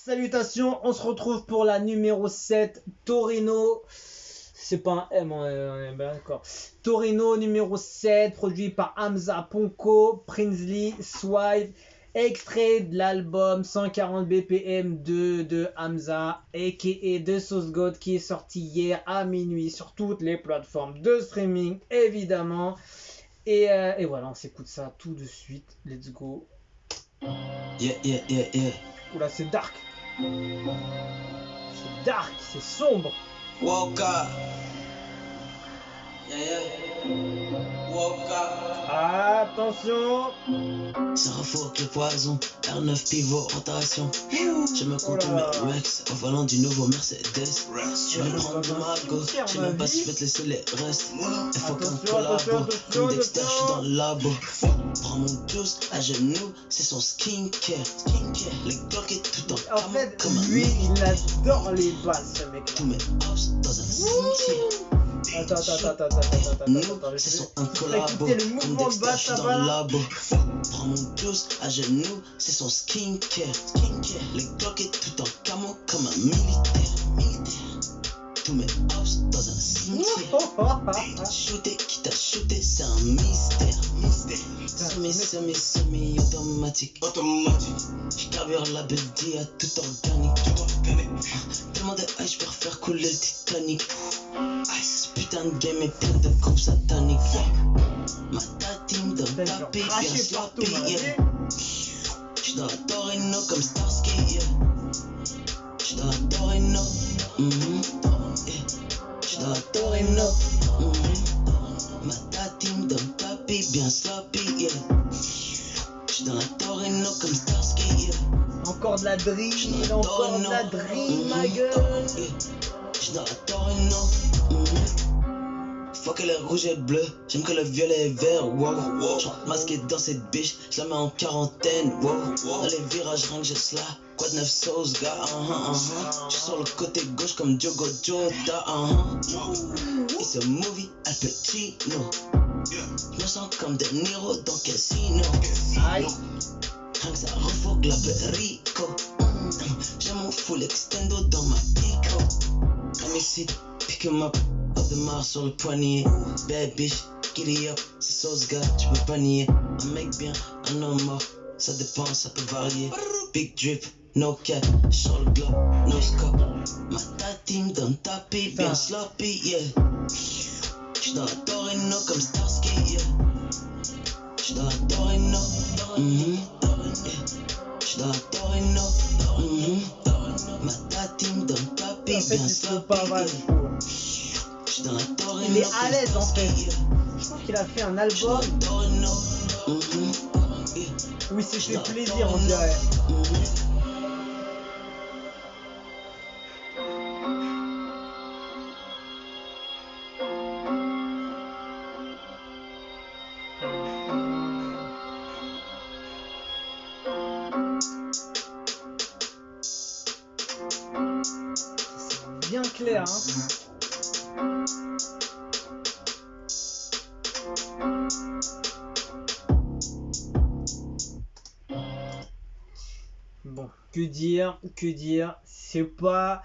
Salutations, on se retrouve pour la numéro 7, Torino. C'est pas un M, on est d'accord. Torino numéro 7, produit par Hamza Ponko, Prinsley, Swipe, extrait de l'album 140 BPM de Hamza, a.k.a. de Sauce God, qui est sorti hier à minuit sur toutes les plateformes de streaming, évidemment. Et voilà, on s'écoute ça tout de suite. Let's go. Yeah. Oula, c'est dark. C'est dark, c'est sombre. Woke up. Yeah. Woke up. Attention. Ça refourque le poison. R9 pivot rotation. Je me compte mes Rex au volant du nouveau Mercedes. Je vais prendre de ma gauche. Je sais même pas si je vais te laisser les restes. Il faut qu'on collabo. Comme Dexter, je suis dans le labo. Prends mon juice à genoux, c'est son skincare. Les Glock et tout en En fait, comme un lui, il adore les basses, ce mec. tous mes house dans un cimetière. Attends. Nous, c'est son un collabo. Écoutez le Comme mouvement de Dexter, basse, je suis ça dans va le là. labo. Prends mon juice à genoux, c'est son skincare. Les Glock et tout en camo comme un militaire. Tous mes house dans un cimetière. Shooter qui t'a shooté, c'est un mystère. Semi-automatique. J'carbure la belle dia tout organique. Tellement de ice, j'peux refaire couler le Titanic. Ce putain de game est plein de groupes sataniques. Ma team donne tapis, bien sloppy. J'suis dans la Torino comme Starsky. J'suis dans la Torino. J'suis dans la Torino. Ma team donne tapis, bien sloppy. J'suis dans la Torino comme Starsky. Encore de la drill, ma gueule. J'suis dans la Torino. Faut que le rouge et bleu, j'aime que le violet et vert. Wow. J'rentre masqué dans cette biche, j'la mets en quarantaine. Wow. Dans les virages, rien que j'ai cela. Quoi de neuf sauce, gars. J'suis sur le côté gauche comme Diogo Jota. It's a movie, Al Pacino. J'me sens comme De Niro dans Casino. Aïe. Rien que ça refourgue la Perico. J'ai mon full extendo dans ma pico. Homicide, pick him up, de marre sur le poignet. Bad bitch, giddy up, c'est sauce gars, tu peux pas nier. Un mec bien, un homme mort, ça dépend, ça peut varier. Big drip, no cap, sur le globe, no scope. Ma team donne tapis, bien sloppy, yeah. J'suis dans la Torino comme Starsky, yeah. J'suis dans la Torino, J'suis dans la Torino, Ma team donne tapis, En fait, bien il se fait pas sloppy, mal. yeah. J'suis dans la Torino. Il est à l'aise en fait. Je pense qu'il a fait un album où il s'est fait plaisir, on dirait. C'est bien clair, hein. Bon, que dire, c'est pas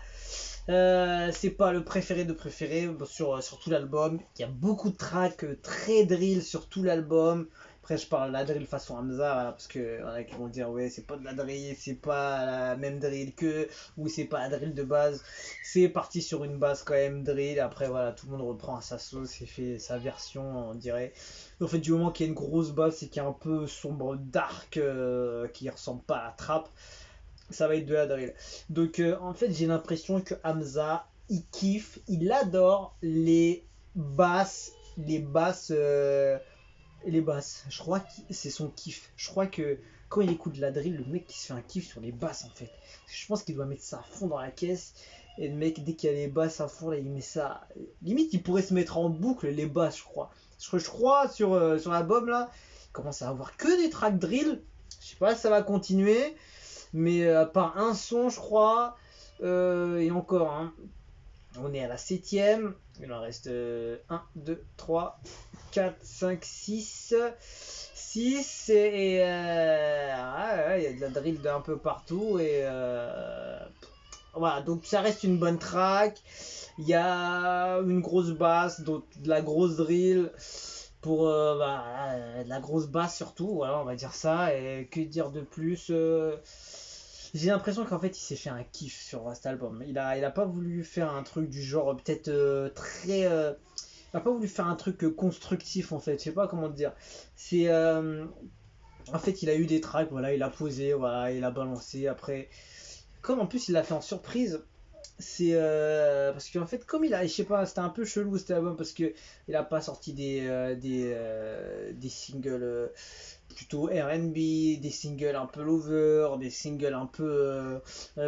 le préféré de préféré sur tout l'album. Il y a beaucoup de tracks très drill sur tout l'album. Après, je parle de la drill façon Hamza, voilà, parce que y en a qui vont dire ouais, c'est pas de la drill, c'est pas la même drill que, ou c'est pas la drill de base. C'est parti sur une base quand même drill. Après, voilà, tout le monde reprend à sa sauce et fait sa version, on dirait. En fait, du moment qu'il y a une grosse base et qu'il y a un peu sombre, dark, qui ressemble pas à la trap, ça va être de la drill. Donc en fait, j'ai l'impression que Hamza, il kiffe, il adore les basses. Je crois que c'est son kiff. Je crois que quand il écoute de la drill, le mec il se fait un kiff sur les basses en fait. Je pense qu'il doit mettre ça à fond dans la caisse. Et le mec, dès qu'il y a les basses à fond, là, il met ça. Limite, il pourrait se mettre en boucle les basses, je crois. Je crois sur l'album là, il commence à avoir que des tracks drill. Je sais pas si ça va continuer. Mais à part un son, je crois, et encore, hein, on est à la 7ème. Il en reste 1, 2, 3, 4, 5, 6, 6 et il y a de la drill d'un peu partout et voilà, donc ça reste une bonne track. Il y a une grosse basse, donc de la grosse drill pour de la grosse basse surtout, voilà, on va dire ça. Et que dire de plus j'ai l'impression qu'en fait il s'est fait un kiff sur cet album. Il a pas voulu faire un truc du genre peut-être très il a pas voulu faire un truc constructif en fait, je sais pas comment te dire. C'est en fait il a eu des tracks, voilà, il a posé, voilà, il a balancé après. Comme en plus il l'a fait en surprise, c'est parce qu'en fait comme il a, je sais pas, c'était un peu chelou cet album parce que il a pas sorti des singles plutôt R&B, des singles un peu lover, des singles un peu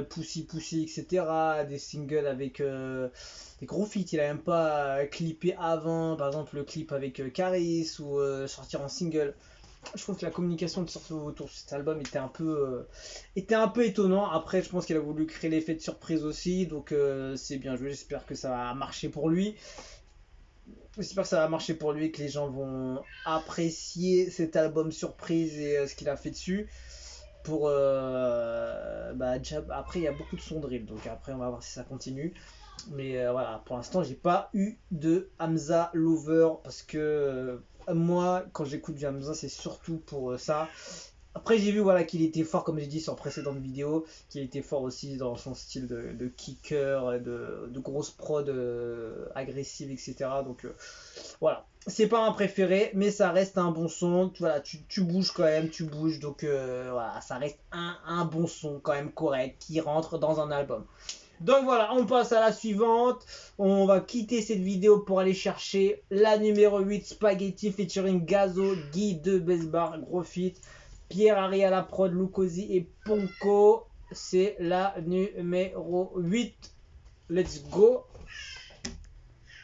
pussy pussy etc, des singles avec des gros feats. Il a même pas clippé avant, par exemple le clip avec Caris ou sortir en single. Je trouve que la communication autour de cet album était un peu étonnant. Après, je pense qu'il a voulu créer l'effet de surprise aussi, donc c'est bien joué. J'espère que ça va marcher pour lui. J'espère que ça va marcher pour lui, que les gens vont apprécier cet album surprise et ce qu'il a fait dessus. Pour après, il y a beaucoup de son drill, donc après, on va voir si ça continue. Mais voilà, pour l'instant, j'ai pas eu de Hamza Lover parce que moi, quand j'écoute du Hamza, c'est surtout pour ça. Après, j'ai vu voilà, qu'il était fort, comme j'ai dit sur précédentes vidéos, qu'il était fort aussi dans son style de kicker, de grosses prod agressives, etc. Donc voilà, c'est pas un préféré, mais ça reste un bon son. Voilà, tu bouges quand même, tu bouges. Donc voilà, ça reste un bon son quand même correct qui rentre dans un album. Donc voilà, on passe à la suivante. On va quitter cette vidéo pour aller chercher la numéro 8, Spaghetti featuring Gazo, Guy de Besbar, gros feat. Pierre Harry à la prod, Lucosi et Ponko. C'est la numéro 8. Let's go.